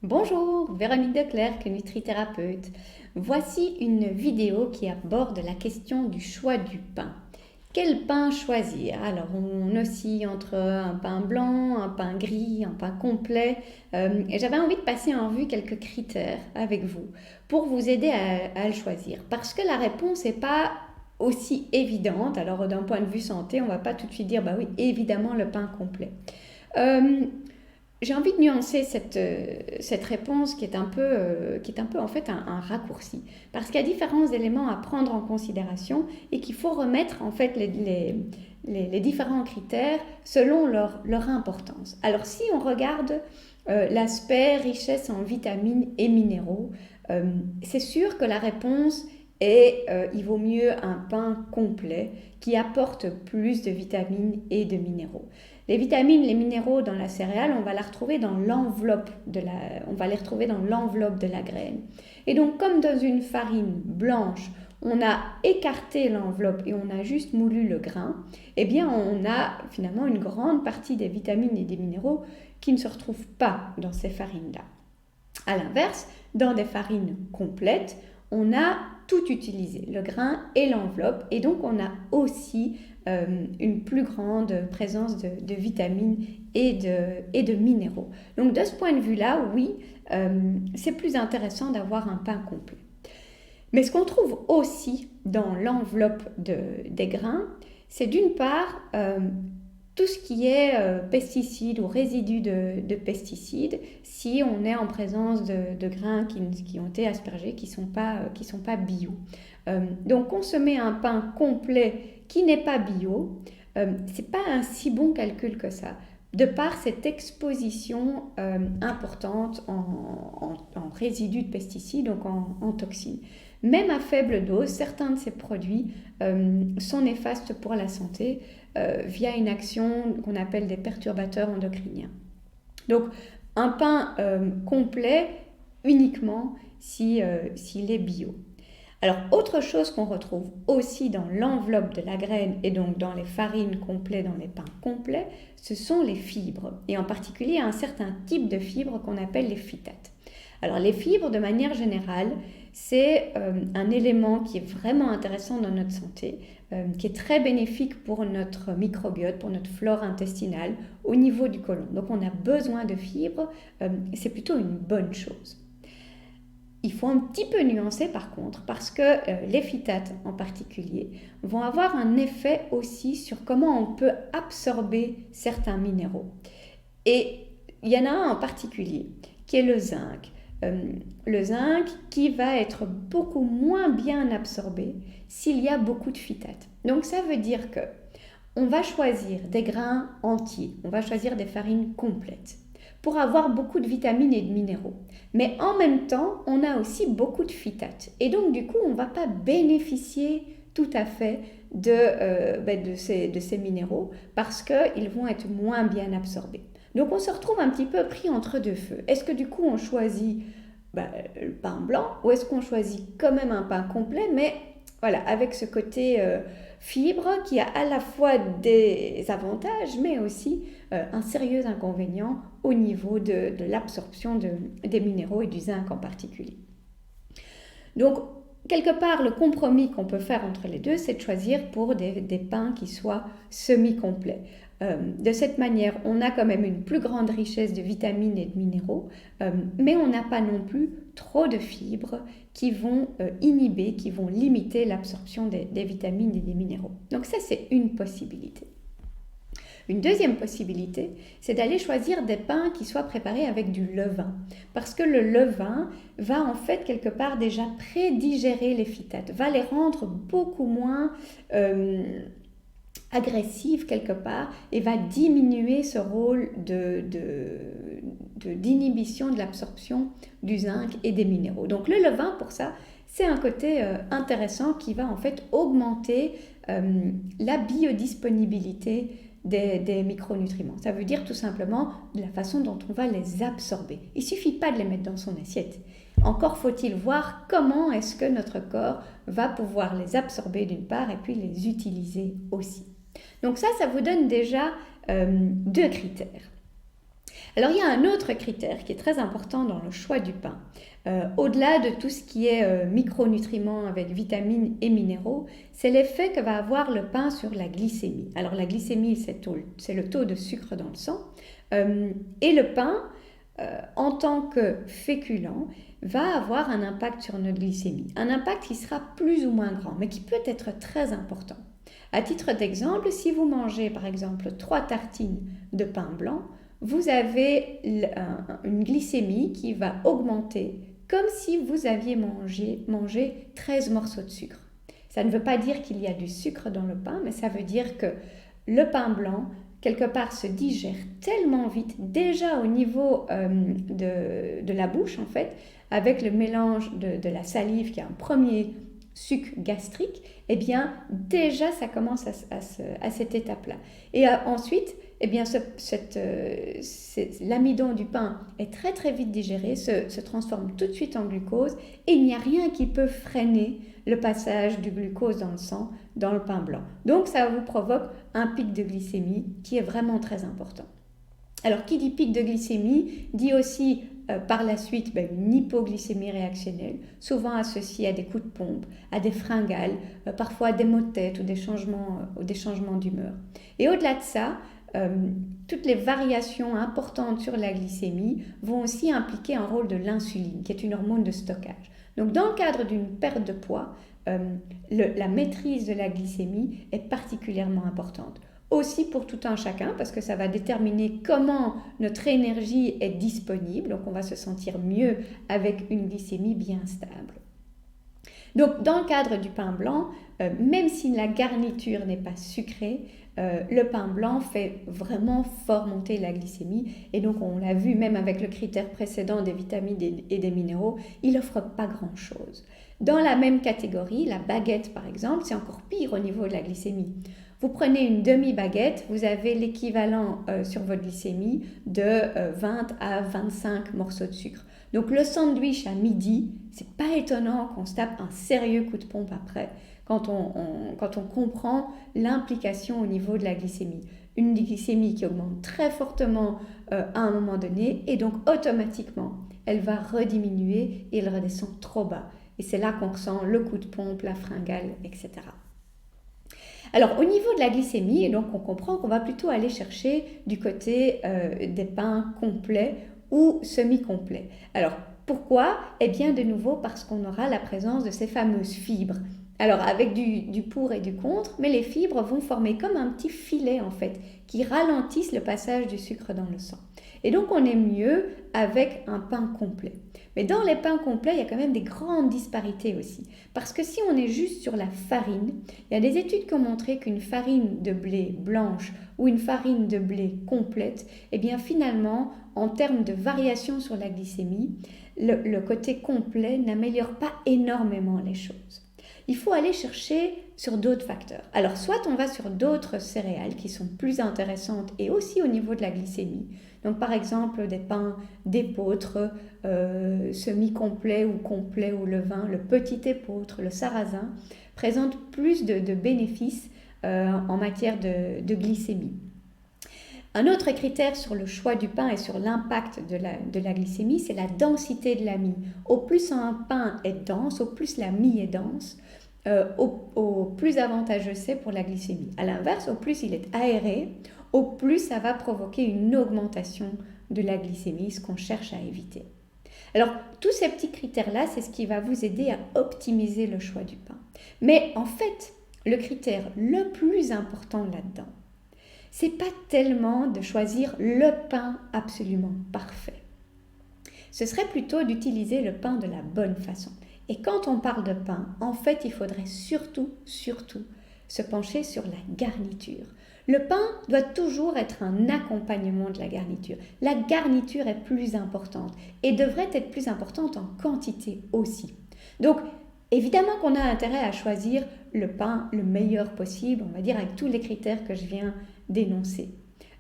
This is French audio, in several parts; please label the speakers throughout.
Speaker 1: Bonjour, Véronique Declercq, nutrithérapeute. Voici une vidéo qui aborde la question du choix du pain. Quel pain choisir? Alors, on oscille entre un pain blanc, un pain gris, un pain complet. Et j'avais envie de passer en revue quelques critères avec vous pour vous aider à le choisir. Parce que la réponse n'est pas aussi évidente. Alors, d'un point de vue santé, on ne va pas tout de suite dire, bah oui, évidemment, le pain complet. Euh, j'ai envie de nuancer cette réponse qui est un peu en fait un raccourci. Parce qu'il y a différents éléments à prendre en considération et qu'il faut remettre en fait les différents critères selon leur importance. Alors si on regarde l'aspect richesse en vitamines et minéraux, c'est sûr que la réponse est il vaut mieux un pain complet qui apporte plus de vitamines et de minéraux. Les vitamines, les minéraux dans la céréale, on va les retrouver dans l'enveloppe de la graine. Et donc, comme dans une farine blanche, on a écarté l'enveloppe et on a juste moulu le grain, eh bien, on a finalement une grande partie des vitamines et des minéraux qui ne se retrouvent pas dans ces farines-là. À l'inverse, dans des farines complètes, on a tout utilisé, le grain et l'enveloppe, et donc on a aussi une plus grande présence de vitamines et de minéraux. Donc de ce point de vue-là, oui, c'est plus intéressant d'avoir un pain complet. Mais ce qu'on trouve aussi dans l'enveloppe des grains, c'est d'une part tout ce qui est pesticides ou résidus de pesticides, si on est en présence de grains qui ont été aspergés, qui sont pas bio. Donc consommer un pain complet qui n'est pas bio, c'est pas un si bon calcul que ça, de par cette exposition importante en résidus de pesticides, donc en toxines. Même à faible dose, certains de ces produits sont néfastes pour la santé via une action qu'on appelle des perturbateurs endocriniens. Donc un pain complet uniquement s'il est bio. Alors, autre chose qu'on retrouve aussi dans l'enveloppe de la graine et donc dans les farines complètes, dans les pains complets, ce sont les fibres, et en particulier un certain type de fibres qu'on appelle les phytates. Alors, les fibres, de manière générale, c'est un élément qui est vraiment intéressant dans notre santé, qui est très bénéfique pour notre microbiote, pour notre flore intestinale, au niveau du côlon. Donc, on a besoin de fibres, c'est plutôt une bonne chose. Il faut un petit peu nuancer par contre, parce que les phytates en particulier vont avoir un effet aussi sur comment on peut absorber certains minéraux. Et il y en a un en particulier qui est le zinc. Le zinc qui va être beaucoup moins bien absorbé s'il y a beaucoup de phytates. Donc ça veut dire que on va choisir des grains entiers, on va choisir des farines complètes pour avoir beaucoup de vitamines et de minéraux. Mais en même temps, on a aussi beaucoup de phytates. Et donc, du coup, on ne va pas bénéficier tout à fait de ces minéraux parce qu'ils vont être moins bien absorbés. Donc, on se retrouve un petit peu pris entre deux feux. Est-ce que du coup, on choisit le pain blanc ou est-ce qu'on choisit quand même un pain complet, mais voilà, avec ce côté fibre qui a à la fois des avantages, mais aussi un sérieux inconvénient au niveau de l'absorption des minéraux et du zinc en particulier. Donc, quelque part, le compromis qu'on peut faire entre les deux, c'est de choisir pour des pains qui soient semi-complets. De cette manière, on a quand même une plus grande richesse de vitamines et de minéraux, mais on n'a pas non plus trop de fibres qui vont inhiber, qui vont limiter l'absorption des vitamines et des minéraux. Donc ça, c'est une possibilité. Une deuxième possibilité, c'est d'aller choisir des pains qui soient préparés avec du levain. Parce que le levain va en fait quelque part déjà prédigérer les phytates, va les rendre beaucoup moins agressives quelque part et va diminuer ce rôle d'inhibition de l'absorption du zinc et des minéraux. Donc le levain pour ça, c'est un côté intéressant qui va en fait augmenter la biodisponibilité des micronutriments. Ça veut dire tout simplement de la façon dont on va les absorber. Il ne suffit pas de les mettre dans son assiette. Encore faut-il voir comment est-ce que notre corps va pouvoir les absorber d'une part et puis les utiliser aussi. Donc ça vous donne déjà deux critères. Alors il y a un autre critère qui est très important dans le choix du pain. Au-delà de tout ce qui est micronutriments avec vitamines et minéraux, c'est l'effet que va avoir le pain sur la glycémie. Alors la glycémie, c'est le taux de sucre dans le sang. Et le pain, en tant que féculent, va avoir un impact sur notre glycémie. Un impact qui sera plus ou moins grand, mais qui peut être très important. À titre d'exemple, si vous mangez par exemple 3 tartines de pain blanc, vous avez une glycémie qui va augmenter comme si vous aviez mangé 13 morceaux de sucre. Ça ne veut pas dire qu'il y a du sucre dans le pain, mais ça veut dire que le pain blanc, quelque part, se digère tellement vite, déjà au niveau de la bouche, en fait, avec le mélange de la salive qui est un premier suc gastrique, eh bien, déjà, ça commence à cette étape-là. Et ensuite, eh bien, l'amidon du pain est très très vite digéré, se transforme tout de suite en glucose et il n'y a rien qui peut freiner le passage du glucose dans le sang, dans le pain blanc. Donc ça vous provoque un pic de glycémie qui est vraiment très important. Alors qui dit pic de glycémie dit aussi par la suite une hypoglycémie réactionnelle, souvent associée à des coups de pompe, à des fringales, parfois à des maux de tête ou des changements d'humeur. Et au-delà de ça, toutes les variations importantes sur la glycémie vont aussi impliquer un rôle de l'insuline, qui est une hormone de stockage. Donc dans le cadre d'une perte de poids, la maîtrise de la glycémie est particulièrement importante. Aussi pour tout un chacun, parce que ça va déterminer comment notre énergie est disponible, donc on va se sentir mieux avec une glycémie bien stable. Donc dans le cadre du pain blanc, même si la garniture n'est pas sucrée, le pain blanc fait vraiment fort monter la glycémie et donc on l'a vu même avec le critère précédent des vitamines et des minéraux, il n'offre pas grand-chose. Dans la même catégorie, la baguette par exemple, c'est encore pire au niveau de la glycémie. Vous prenez une demi-baguette, vous avez l'équivalent sur votre glycémie de 20 à 25 morceaux de sucre. Donc le sandwich à midi, c'est pas étonnant qu'on se tape un sérieux coup de pompe après quand on comprend l'implication au niveau de la glycémie. Une glycémie qui augmente très fortement à un moment donné et donc automatiquement, elle va rediminuer et elle redescend trop bas. Et c'est là qu'on ressent le coup de pompe, la fringale, etc. Alors, au niveau de la glycémie, donc on comprend qu'on va plutôt aller chercher du côté des pains complets ou semi-complets. Alors, pourquoi ? Eh bien, de nouveau, parce qu'on aura la présence de ces fameuses fibres. Alors, avec du pour et du contre, mais les fibres vont former comme un petit filet, en fait, qui ralentissent le passage du sucre dans le sang. Et donc, on est mieux avec un pain complet. Mais dans les pains complets, il y a quand même des grandes disparités aussi. Parce que si on est juste sur la farine, il y a des études qui ont montré qu'une farine de blé blanche ou une farine de blé complète, eh bien finalement, en termes de variation sur la glycémie, le côté complet n'améliore pas énormément les choses. Il faut aller chercher sur d'autres facteurs. Alors, soit on va sur d'autres céréales qui sont plus intéressantes et aussi au niveau de la glycémie. Donc, par exemple, des pains d'épeautre, semi-complets ou complets au levain, le petit épeautre, le sarrasin, présentent plus de bénéfices en matière de glycémie. Un autre critère sur le choix du pain et sur l'impact de la glycémie, c'est la densité de la mie. Au plus un pain est dense, au plus la mie est dense, au plus avantageux c'est pour la glycémie. À l'inverse, au plus il est aéré, au plus ça va provoquer une augmentation de la glycémie, ce qu'on cherche à éviter. Alors, tous ces petits critères-là, c'est ce qui va vous aider à optimiser le choix du pain. Mais en fait, le critère le plus important là-dedans, c'est pas tellement de choisir le pain absolument parfait. Ce serait plutôt d'utiliser le pain de la bonne façon. Et quand on parle de pain, en fait, il faudrait surtout se pencher sur la garniture. Le pain doit toujours être un accompagnement de la garniture. La garniture est plus importante et devrait être plus importante en quantité aussi. Donc, évidemment qu'on a intérêt à choisir le pain le meilleur possible, on va dire avec tous les critères que je viens d'énoncer.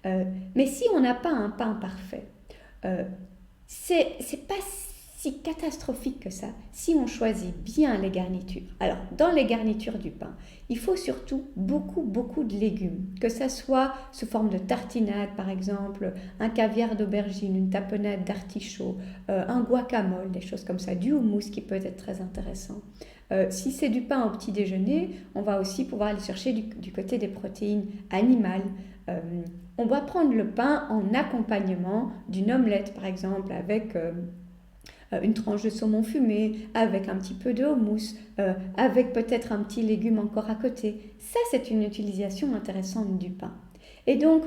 Speaker 1: Mais si on n'a pas un pain parfait, c'est pas si catastrophique que ça si on choisit bien les garnitures. Alors, dans les garnitures du pain, il faut surtout beaucoup de légumes, que ça soit sous forme de tartinade par exemple, un caviar d'aubergine, une tapenade d'artichaut, un guacamole, des choses comme ça, du houmous qui peut être très intéressant. Si c'est du pain au petit déjeuner, on va aussi pouvoir aller chercher du côté des protéines animales. On va prendre le pain en accompagnement d'une omelette par exemple avec une tranche de saumon fumé, avec un petit peu de houmous, avec peut-être un petit légume encore à côté. Ça, c'est une utilisation intéressante du pain. Et donc,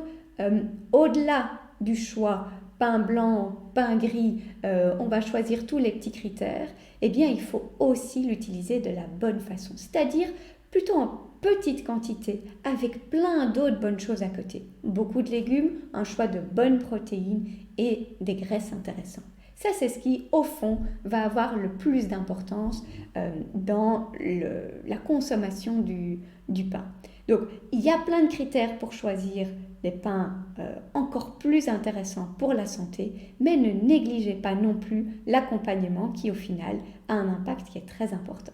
Speaker 1: au-delà du choix pain blanc, pain gris, on va choisir tous les petits critères, eh bien, il faut aussi l'utiliser de la bonne façon, c'est-à-dire plutôt en petite quantité, avec plein d'autres bonnes choses à côté. Beaucoup de légumes, un choix de bonnes protéines et des graisses intéressantes. Ça, c'est ce qui, au fond, va avoir le plus d'importance dans la consommation du pain. Donc, il y a plein de critères pour choisir des pains encore plus intéressants pour la santé, mais ne négligez pas non plus l'accompagnement qui, au final, a un impact qui est très important.